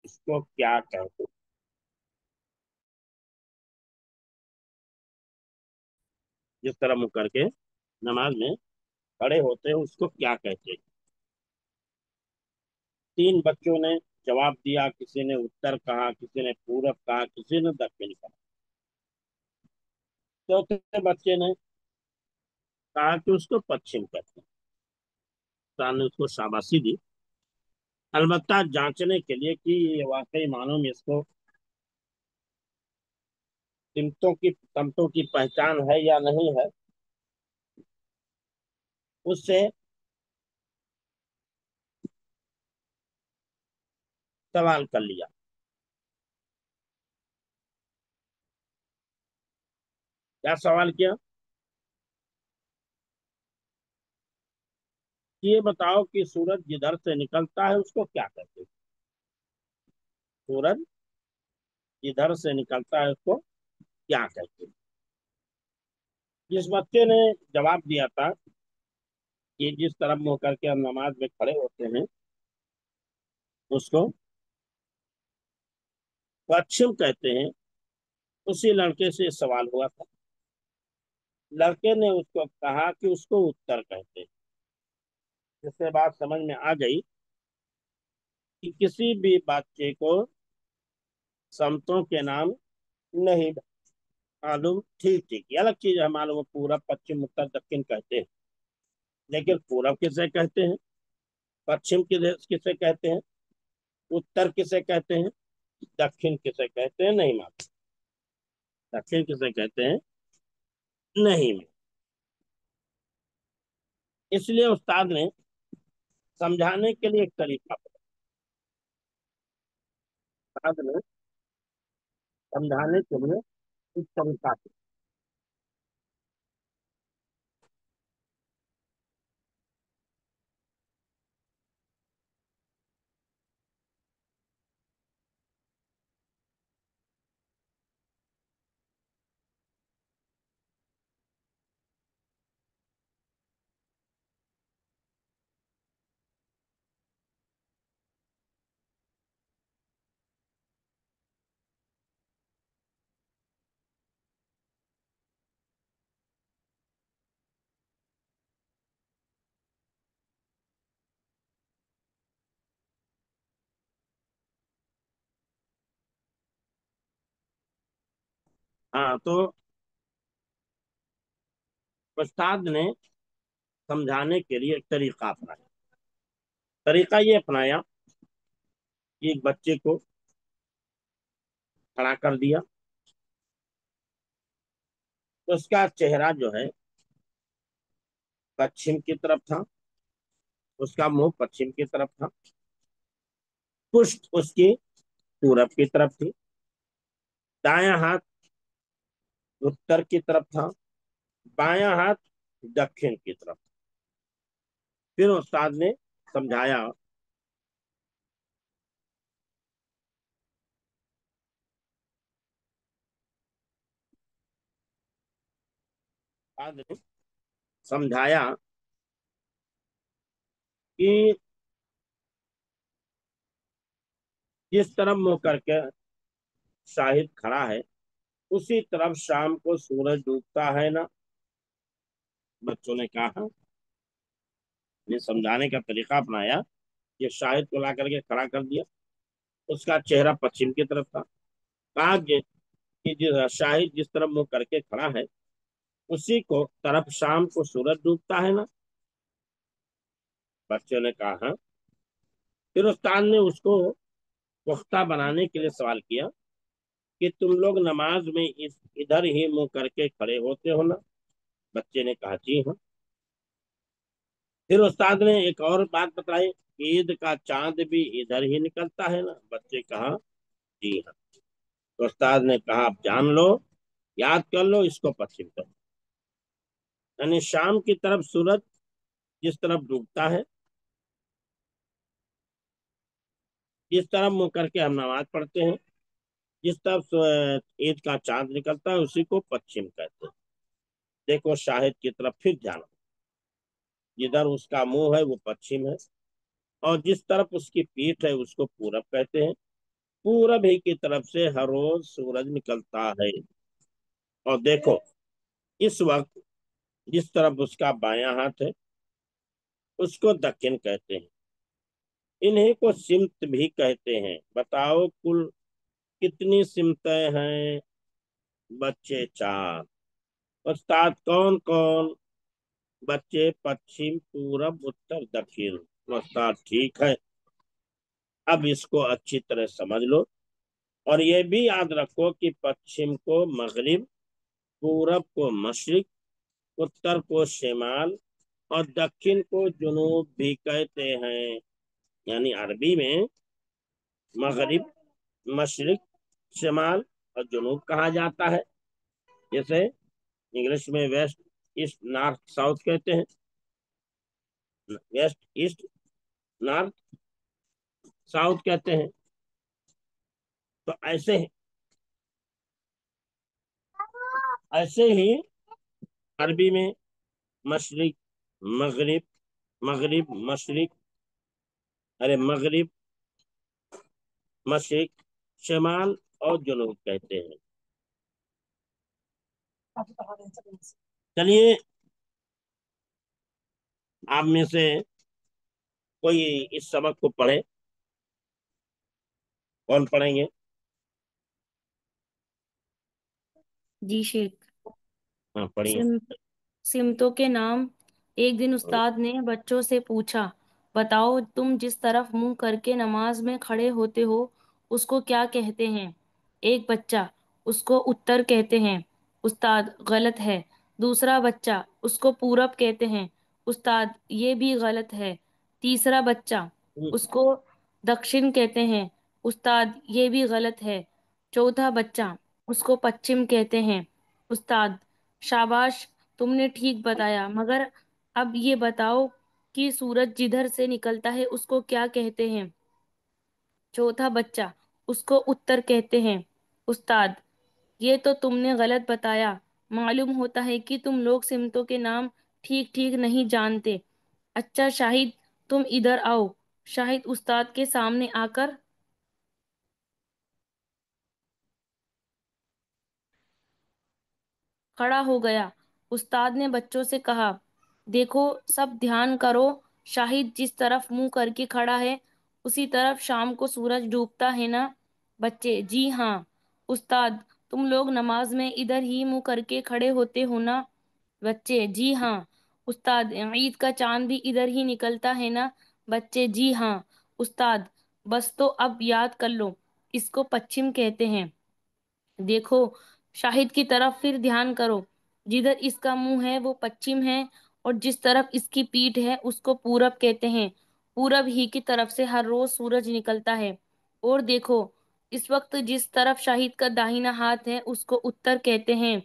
इसको क्या कहते हैं? जिस तरह मुंह करके नमाज में खड़े होते हैं उसको क्या कहते हैं? तीन बच्चों ने जवाब दिया, किसी ने उत्तर कहा, किसी ने पूरब कहा, किसी ने दक्षिण कहा। चौथे बच्चे ने कहा कि उसको पश्चिम कहते हैं। उस्ताद ने उसको शाबाशी दी, अलबत्ता जांचने के लिए कि ये वाकई मानो में इसको सिमतों की पहचान है या नहीं है। उससे सवाल कर लिया। क्या सवाल किया कि ये बताओ कि सूरज जिधर से निकलता है उसको क्या कहते हैं? सूरज जिधर से निकलता है उसको क्या कहते हैं? जिस बच्चे ने जवाब दिया था कि जिस तरफ मुंह करके हम नमाज में खड़े होते हैं उसको पश्चिम कहते हैं, उसी लड़के से सवाल हुआ था। लड़के ने उसको कहा कि उसको उत्तर कहते हैं। जिससे बात समझ में आ गई कि किसी भी बच्चे को समतों के नाम नहीं मालूम। ठीक ठीक, ये अलग चीज है, मालूम है पूरब पश्चिम उत्तर दक्षिण कहते हैं, लेकिन पूरब किसे कहते हैं, पश्चिम किसे कहते हैं, उत्तर किसे कहते हैं, दक्षिण किसे कहते हैं, नहीं मालूम। दक्षिण किसे कहते हैं, नहीं मालूम। इसलिए उस्ताद ने समझाने के लिए एक तरीका बताया। उस्ताद ने समझाने के लिए एक तरीका बताया। हाँ, तो उस्ताद ने समझाने के लिए एक तरीका अपनाया। तरीका ये अपनाया कि एक बच्चे को खड़ा कर दिया, उसका चेहरा जो है पश्चिम की तरफ था, उसका मुंह पश्चिम की तरफ था, पुष्ट उसकी पूरब की तरफ थी, दायां हाथ उत्तर की तरफ था, बायां हाथ दक्षिण की तरफ। फिर उस्ताद ने समझाया। उस्ताद ने समझाया कि जिस तरफ मुंह करके शाहिद खड़ा है उसी तरफ शाम को सूरज डूबता है ना। बच्चों ने कहा, ने समझाने का तरीका अपनाया। ये शाहिद को ला करके खड़ा कर दिया, उसका चेहरा पश्चिम की तरफ था। कहा कि शाहिद जिस तरफ मुंह करके खड़ा है उसी को तरफ शाम को सूरज डूबता है ना। बच्चों ने कहा हाँ। फिर उस्ताद ने उसको पुख्ता बनाने के लिए सवाल किया कि तुम लोग नमाज में इस इधर ही मुंह करके खड़े होते हो ना। बच्चे ने कहा जी हाँ। फिर उस्ताद ने एक और बात बताई, ईद का चांद भी इधर ही निकलता है ना। बच्चे कहा जी हाँ। तो उस्ताद ने कहा आप जान लो, याद कर लो, इसको पश्चिम करो। यानी शाम की तरफ सूरज जिस तरफ डूबता है, जिस तरफ मुंह करके हम नमाज पढ़ते हैं, जिस तरफ ईद का चांद निकलता है उसी को पश्चिम कहते हैं। देखो शाहिद की तरफ फिर ध्यान, जिधर उसका मुंह है वो पश्चिम है, और जिस तरफ उसकी पीठ है उसको पूरब कहते हैं। पूरब ही की तरफ से हर रोज सूरज निकलता है। और देखो, इस वक्त जिस तरफ उसका बायां हाथ है उसको दक्षिण कहते हैं। इन्हीं को सिमत भी कहते हैं। बताओ कुल कितनी सिमतें हैं? बच्चे, चार। उस्ताद, कौन कौन? बच्चे, पश्चिम, पूरब, उत्तर, दक्षिण। उस्ताद, ठीक है। अब इसको अच्छी तरह समझ लो, और ये भी याद रखो कि पश्चिम को मगरिब, पूरब को मशरिक, उत्तर को शिमाल और दक्षिण को जुनूब भी कहते हैं। यानी अरबी में मगरिब, मशरिक, शिमाल और जुनूब कहा जाता है। जैसे इंग्लिश में वेस्ट, ईस्ट, नॉर्थ, साउथ कहते हैं। वेस्ट, ईस्ट, नॉर्थ, साउथ कहते हैं। तो ऐसे ही अरबी में मशरिक, मगरिब, मगरिब, मशरिक, अरे मगरिब, मशरिक, शिमाल और जुनूब कहते हैं। चलिए, आप में से कोई इस सबक को पढ़े। कौन पढ़ेंगे? जी शेख। हाँ, पढ़िए। सिम सिमतों के नाम। एक दिन उस्ताद ने बच्चों से पूछा, बताओ तुम जिस तरफ मुंह करके नमाज में खड़े होते हो उसको क्या कहते हैं? एक बच्चा, उसको उत्तर कहते हैं। उस्ताद, गलत है। दूसरा बच्चा, उसको पूरब कहते हैं। उस्ताद, ये भी गलत है। तीसरा बच्चा, उसको दक्षिण कहते हैं। उस्ताद, ये भी गलत है। चौथा बच्चा, उसको पश्चिम कहते हैं। उस्ताद, शाबाश, तुमने ठीक बताया, मगर अब ये बताओ कि सूरज जिधर से निकलता है उसको क्या कहते हैं? चौथा बच्चा, उसको उत्तर कहते हैं। उस्ताद, ये तो तुमने गलत बताया। मालूम होता है कि तुम लोग सिमतों के नाम ठीक ठीक नहीं जानते। अच्छा शाहिद, तुम इधर आओ। शाहिद उस्ताद के सामने आकर खड़ा हो गया। उस्ताद ने बच्चों से कहा, देखो सब ध्यान करो। शाहिद जिस तरफ मुंह करके खड़ा है उसी तरफ शाम को सूरज डूबता है ना? बच्चे, जी हाँ। उस्ताद, तुम लोग नमाज में इधर ही मुंह करके खड़े होते हो ना? बच्चे, जी हाँ। उस्ताद, ईद का चांद भी इधर ही निकलता है ना? बच्चे, जी हाँ। उस्ताद, बस तो अब याद कर लो, इसको पश्चिम कहते हैं। देखो, शाहिद की तरफ फिर ध्यान करो। जिधर इसका मुंह है वो पश्चिम है, और जिस तरफ इसकी पीठ है उसको पूरब कहते हैं। पूरब ही की तरफ से हर रोज सूरज निकलता है। और देखो, इस वक्त जिस तरफ शाहिद का दाहिना हाथ है उसको उत्तर कहते हैं,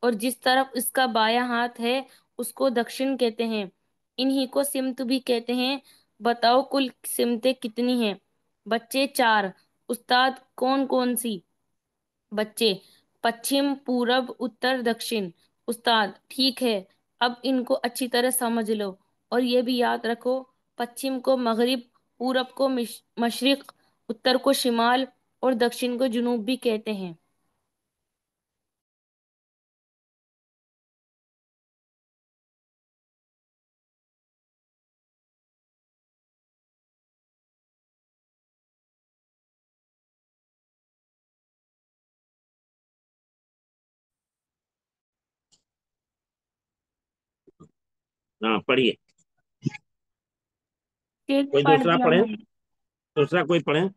और जिस तरफ इसका बायां हाथ है उसको दक्षिण कहते हैं। इन्हीं को सिमत भी कहते हैं। बताओ कुल सिमतें कितनी हैं? बच्चे, चार। उस्ताद, कौन कौन सी? बच्चे, पश्चिम, पूरब, उत्तर, दक्षिण। उस्ताद, ठीक है। अब इनको अच्छी तरह समझ लो, और ये भी याद रखो, पश्चिम को मगरिब, पूरब को मशरिक, उत्तर को शिमाल और दक्षिण को जुनूब भी कहते हैं। हाँ, पढ़िए। एक कोई पढ़ दूसरा दिया पढ़े? मैंने। दूसरा कोई पढ़े?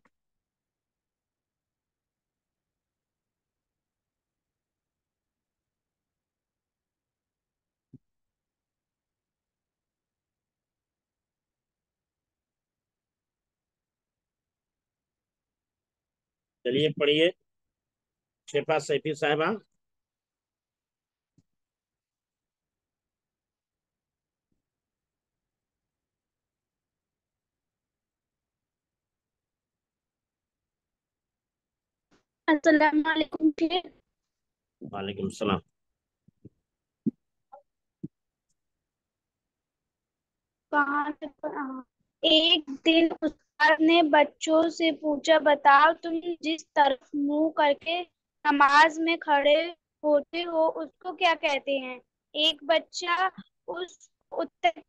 चलिए, पढ़िए। शेफा सैफी साहबा। अस्सलाम वालेकुम शेख। वालेकुम सलाम। कहाँ से एक दिन उस्ताद ने बच्चों से पूछा, बताओ तुम जिस तरफ मुंह करके नमाज में खड़े होते हो उसको क्या कहते हैं? एक बच्चा उस उत्तर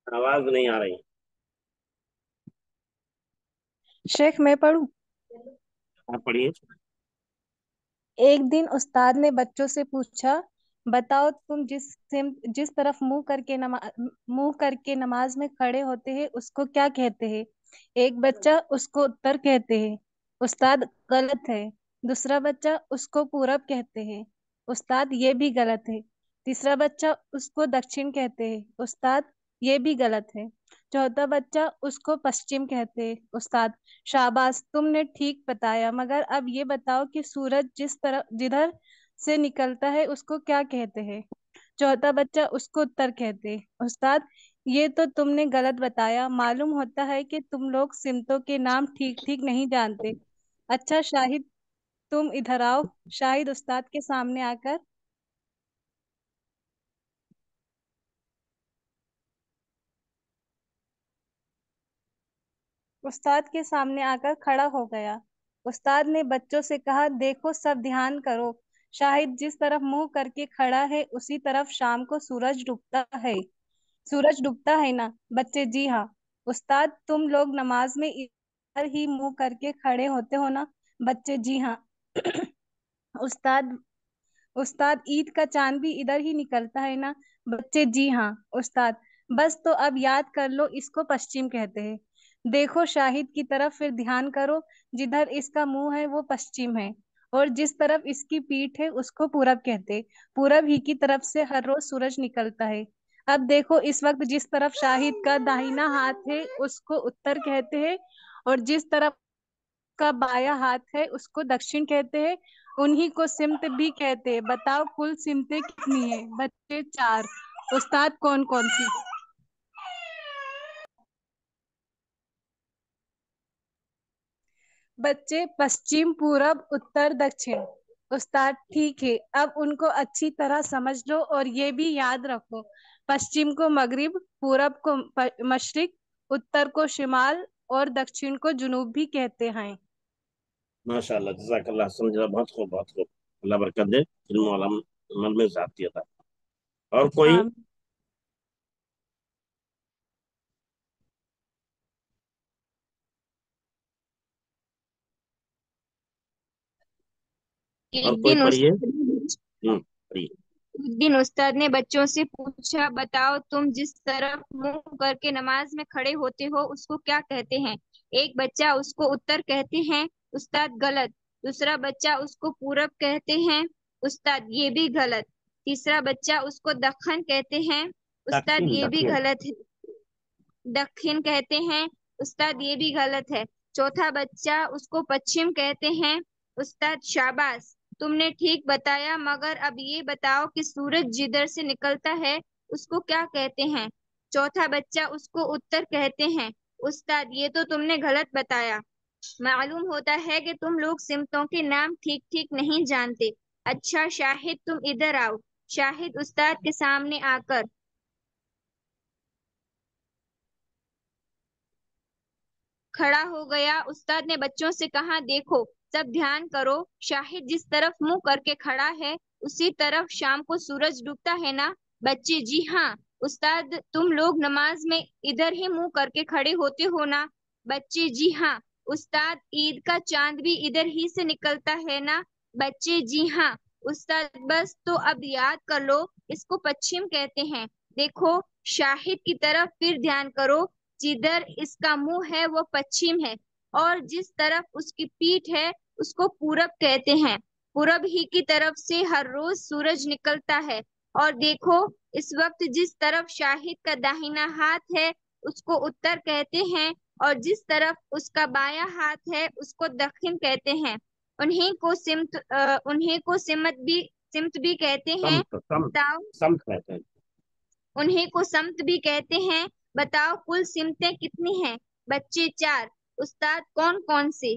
आवाज नहीं आ रही। शेख मैं पढ़ूं? आप पढ़िए। एक दिन उस्ताद ने बच्चों से पूछा, बताओ तुम जिस तरफ मुंह करके नमाज में खड़े होते हैं उसको क्या कहते हैं? एक बच्चा उसको उत्तर कहते हैं। उस्ताद, गलत है। दूसरा बच्चा उसको पूरब कहते हैं। उस्ताद, ये भी गलत है। तीसरा बच्चा उसको दक्षिण कहते हैं। उस्ताद, ये भी गलत है। चौथा बच्चा उसको पश्चिम कहते हैं। उस्ताद, शाबाश, तुमने ठीक बताया, मगर अब ये बताओ कि सूरज जिधर से निकलता है उसको क्या कहते हैं? चौथा बच्चा उसको उत्तर कहते हैं। उस्ताद, ये तो तुमने गलत बताया। मालूम होता है कि तुम लोग सिमतों के नाम ठीक ठीक नहीं जानते। अच्छा शाहिद, तुम इधर आओ। शाहिद उस्ताद के सामने आकर उस्ताद के सामने आकर खड़ा हो गया। उस्ताद ने बच्चों से कहा, देखो सब ध्यान करो। शाहिद जिस तरफ मुंह करके खड़ा है उसी तरफ शाम को सूरज डूबता है। सूरज डूबता है ना बच्चे? जी हाँ। उस्ताद, तुम लोग नमाज में इधर ही मुंह करके खड़े होते हो ना? बच्चे, जी हाँ। उस्ताद उस्ताद, ईद का चांद भी इधर ही निकलता है ना? बच्चे, जी हाँ। उस्ताद, बस तो अब याद कर लो, इसको पश्चिम कहते हैं। देखो शाहिद की तरफ फिर ध्यान करो। जिधर इसका मुंह है वो पश्चिम है, और जिस तरफ इसकी पीठ है उसको पूरब कहते हैं। पूरब ही की तरफ से हर रोज सूरज निकलता है। अब देखो, इस वक्त जिस तरफ शाहिद का दाहिना हाथ है उसको उत्तर कहते हैं, और जिस तरफ का बायां हाथ है उसको दक्षिण कहते हैं। उन्हीं को सिमत भी कहते हैं। बताओ कुल सिमतें कितनी है? बच्चे, 4। उस्ताद, कौन कौन सी? बच्चे, पश्चिम, पूरब, उत्तर, दक्षिण। उस्ताद, ठीक है, अब उनको अच्छी तरह समझ लो और ये भी याद रखो, पश्चिम को मगरिब, पूरब को मशरिक, उत्तर को शिमाल और दक्षिण को जुनूब भी कहते हैं। माशाल्लाह, जज़ाकल्लाह, समझा। बहुत खूब, बहुत खूब। अल्लाह बरकत दे, इल्म और अमल में ज़्यादती अता। और कोई? आमीन। और एक कोई दिन पढ़िए। उस्ताद पढ़िए। एक दिन उस्ताद ने बच्चों से पूछा, बताओ तुम जिस तरफ मुंह करके नमाज में खड़े होते हो उसको क्या कहते हैं? एक बच्चा उसको उत्तर कहते हैं। उस्ताद, गलत। दूसरा बच्चा उसको पूरब कहते हैं। उस्ताद, ये भी गलत। तीसरा बच्चा उसको दखन कहते हैं। उस्ताद, दक्षिण, ये भी दक्षिण। गलत है। दक्षिण कहते हैं। उस्ताद, ये भी गलत है। चौथा बच्चा उसको पश्चिम कहते हैं। उस्ताद, शाबाश, तुमने ठीक बताया, मगर अब ये बताओ कि सूरज जिधर से निकलता है उसको क्या कहते हैं? चौथा बच्चा उसको उत्तर कहते हैं। उस्ताद, ये तो तुमने गलत बताया। मालूम होता है कि तुम लोग सिमतों के नाम ठीक ठीक नहीं जानते। अच्छा शाहिद, तुम इधर आओ। शाहिद उस्ताद के सामने आकर खड़ा हो गया। उस्ताद ने बच्चों से कहा, देखो सब ध्यान करो। शाहिद जिस तरफ मुंह करके खड़ा है उसी तरफ शाम को सूरज डूबता है ना? बच्चे, जी हाँ। उस्ताद, तुम लोग नमाज में इधर ही मुंह करके खड़े होते हो ना? बच्चे, जी हाँ। उस्ताद, ईद का चांद भी इधर ही से निकलता है ना? बच्चे, जी हाँ। उस्ताद, बस तो अब याद कर लो, इसको पश्चिम कहते हैं। دیکھو شاہد کی طرف پھر دھیان کرو، جدھر اس کا منہ ہے وہ پچھم ہے، اور جس طرف اس کی پیٹھ ہے اس کو پورب کہتے ہیں۔ پورب ہی کی طرف سے ہر روز سورج نکلتا ہے، اور دیکھو اس وقت جس طرف شاہد کا داہنا ہاتھ ہے اس کو اتر کہتے ہیں، اور جس طرف اس کا بایاں ہاتھ ہے اس کو دکھن کہتے ہیں۔ انہیں کو سمت بھی کہتے ہیں۔ سمت سمت بتاؤ سمت کہتے ہیں۔ انہیں کو سمت بھی کہتے ہیں، بتاؤ کل سمتیں کتنی ہیں؟ بچے 4۔ استاد کون کون سے؟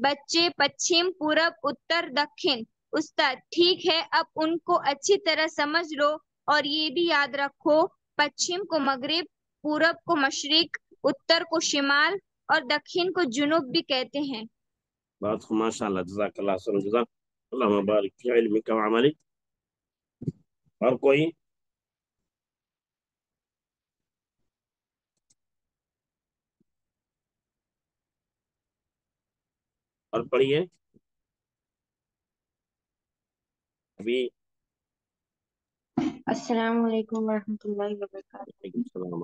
بچے پچھم، پورب، اتر، دکن۔ استاد ٹھیک ہے، اب ان کو اچھی طرح سمجھ لو اور یہ بھی یاد رکھو، پچھم کو مغرب، پورب کو مشرق، اتر کو شمال اور دکن کو جنوب بھی کہتے ہیں۔ بات ماشاء اللہ، جزاک اللہ خیر جزاک اللہ مبارک فی علمک و عملک۔ اور کوئی؟ اور پڑھیے ابھی۔ السلام علیکم ورحمۃ اللہ وبرکاتہ۔ وعلیکم السلام۔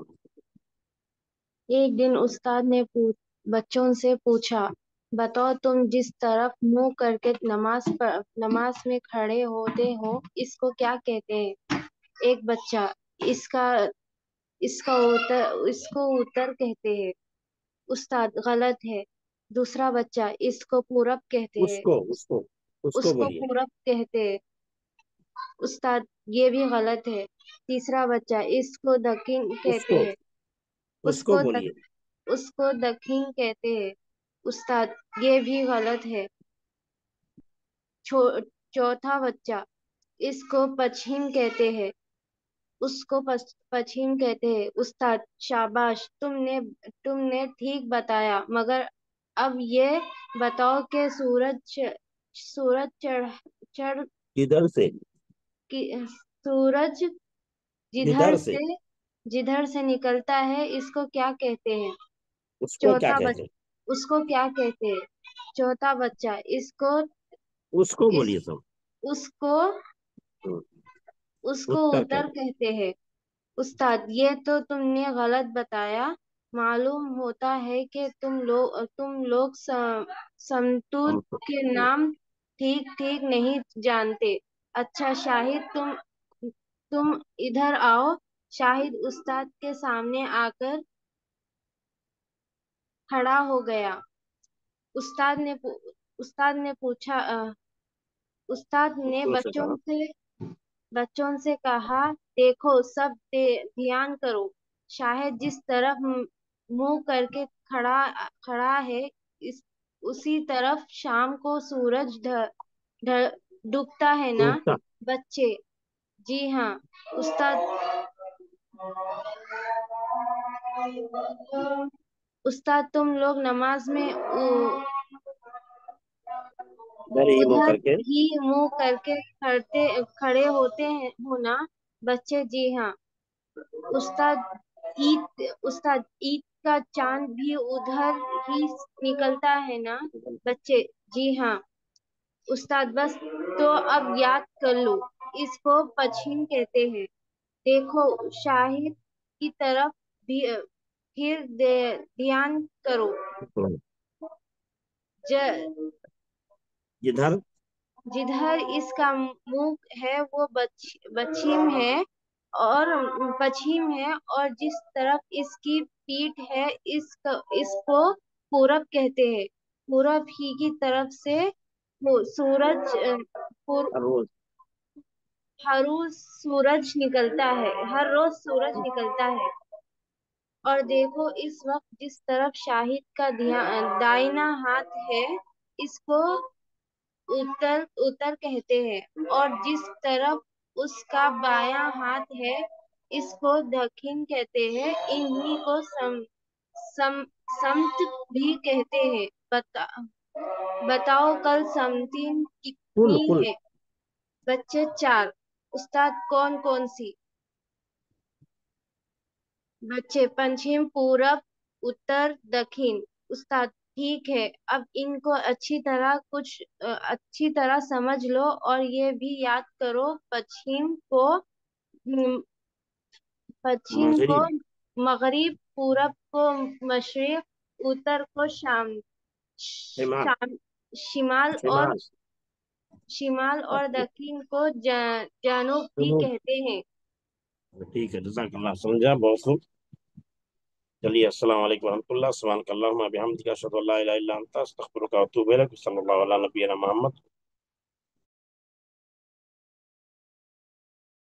ایک دن استاد نے بچوں سے پوچھا، بتاؤ تم جس طرف منہ کر کے نماز میں کھڑے ہوتے ہو اس کو کیا کہتے ہیں؟ ایک بچہ، اس کو اتر کہتے ہیں۔ استاد غلط ہے۔ دوسرا بچہ، اس کو پورب کہتے اس ہیں۔ کو اس کو اس اس کو کو بولیے۔ پورب کہتے ہیں۔ استاد یہ بھی غلط ہے۔ تیسرا بچہ، اس کو دکن اس کہتے کو ہیں۔ اس کو بولیے۔ اس کو دکن کہتے ہیں۔ استاد یہ بھی غلط ہے۔ چوتھا بچہ، اس کو پچھم کہتے ہیں۔ اس کو پچھم کہتے ہیں۔ استاد شاباش، تم نے ٹھیک بتایا، مگر اب یہ بتاؤ کہ سورج چڑھ جدھر سے سورج جدھر سے جدھر سے نکلتا ہے اس کو کیا کہتے ہیں؟ اس کو کیا کہتے ہیں؟ اس کو کیا کہتے ہیں؟ چوتھا بچہ، اس کو بولیے سب۔ اس کو اتر اتر کہتے کہتے ہیں۔ استاد یہ تو تم نے غلط بتایا، معلوم ہوتا ہے کہ تم لوگ سمتوت کے نام ٹھیک نہیں جانتے۔ اچھا شاہد، تم ادھر آؤ۔ شاہد استاد کے سامنے آ کر کھڑا ہو گیا۔ استاد نے پوچھا، استاد نے بچوں سے کہا۔ بچوں سے کہا، دیکھو سب دھیان کرو، شاہد جس طرف منہ کر کے کھڑا ہے اسی طرف شام کو سورج ڈوبتا ہے نا؟ ڈوبتا۔ بچے جی ہاں۔ استاد تم لوگ نماز میں ادھر ہی منہ ادھر کر کے۔ ہی منہ کر کے کھڑے ہوتے ہو نا؟ بچے جی ہاں۔ استاد عید کا چاند بھی ادھر ہی نکلتا ہے نا؟ بچے جی ہاں۔ استاد بس تو اب یاد کر لو، اس کو پچھم کہتے ہیں۔ دیکھو شاہد کی طرف پھر دھیان کرو، جدھر اس کا منہ ہے وہ پچھم ہے، اور جس طرف اس کی پیٹھ ہے اس کو پورب کہتے ہیں۔ پورب ہی کی طرف سے سورج ہر روز سورج نکلتا ہے۔ اور دیکھو اس وقت جس طرف شاہد کا دائنا ہاتھ ہے اس کو اتر کہتے ہیں، اور جس طرف اس کا بایاں ہاتھ ہے اس کو دکن کہتے ہیں۔ انہی کو سمت بھی کہتے ہیں۔ بتاؤ کل سمتیں کتنی کل ہیں؟ بچے 4۔ استاد کون کون سی؟ بچے پچھم، پورب، اتر، دکن۔ استاد ٹھیک ہے، اب ان کو اچھی طرح سمجھ لو اور یہ بھی یاد کرو، پچھم کو مغرب مغرب، پورب کو مشرق، اتر کو شمال شمال اور شمال دکن کو جنوب بھی جنوب۔ کہتے ہیں۔ ٹھیک ہے، جزاک اللہ، سمجھا، بہت خوب۔ چلیے، السلام علیکم ورحمۃ اللہ، سبحانک اللہم و بحمدک، اشہد ان لا الہ الا انت، استغفرک و اتوب الیک، صلی اللہ علی نبینا محمد۔